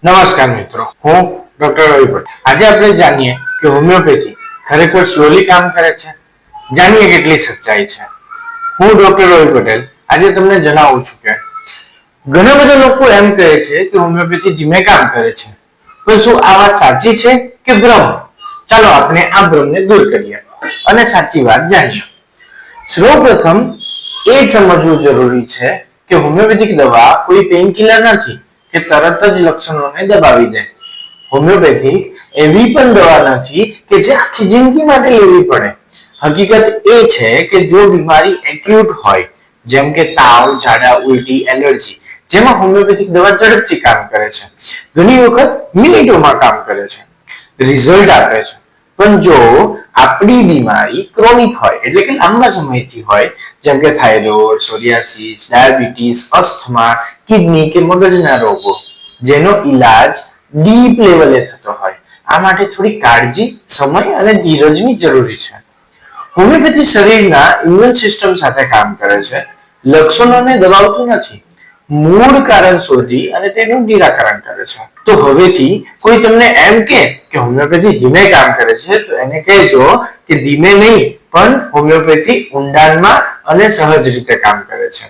નમસ્કાર મિત્રો, હું ડોક્ટર રવિ ભટ્ટ. આજે આપણે જાણીએ કે હોમિયોપેથી ખરેખર સ્લોલી કામ કરે છે. જાણીએ કેટલી સચ્ચાઈ છે. હું ડોક્ટર રવિ પટેલ આજે તમને જણાવું છું કે ઘણા બધા લોકો એમ કહે છે કે હોમિયોપેથી ધીમે કામ કરે છે. તો શું આ વાત સાચી છે કે ભ્રમ? ચાલો આપણે આ ભ્રમને દૂર કરીએ અને સાચી વાત જાણીએ. સૌપ્રથમ એ સમજવું જરૂરી છે કે હોમિયોપેથિક દવા કોઈ પેઇનકિલર નથી કે તરત જ લક્ષણોને દબાવી દે. હોમિયોપેથિક એવી પણ દવા નથી કે જે આખી જિંદગી માટે લેવી પડે. હકીકત એ છે કે જો બીમારી એક્યુટ હોય, જેમ કે તાવ, ઝાડા, ઉલટી, એલર્જી, જેમાં હોમિયોપેથિક દવા ઝડપથી કામ કરે છે, ઘણી વખત મિનિટોમાં કામ કરે છે, રિઝલ્ટ આપે છે. પણ જો આપણી બીમારી ક્રોનિક હોય, એટલે કે લાંબા સમયથી હોય, જેમ કે thyroid, psoriasis, diabetes, asthma, kidney કે મગજના રોગો, જેનો ઈલાજ ડીપ લેવલે થતો હોય, આ માટે થોડી કાળજી, સમય અને ધીરજની જરૂરી છે. હોમિયોપેથી શરીરના ઇમ્યુન સિસ્ટમ સાથે કામ કરે છે, લક્ષણોને દબાવતું નથી, મૂળ કારણ શોધી અને તેનું નિરાકરણ કરે છે. તો હવેથી કોઈ તમને એમ કે હોમિયોપેથી ધીમે કામ કરે છે, તો એને કહેજો કે ધીમે નહીં, પણ હોમિયોપેથી ઊંડાણમાં અને સહજ રીતે કામ કરે છે.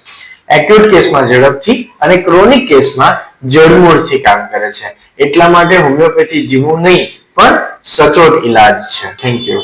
એક્યુટ કેસમાં ઝડપથી અને ક્રોનિક કેસમાં જડમૂળથી કામ કરે છે. એટલા માટે હોમિયોપેથી ધીમું નહીં, પણ સચોટ ઈલાજ છે. Thank you.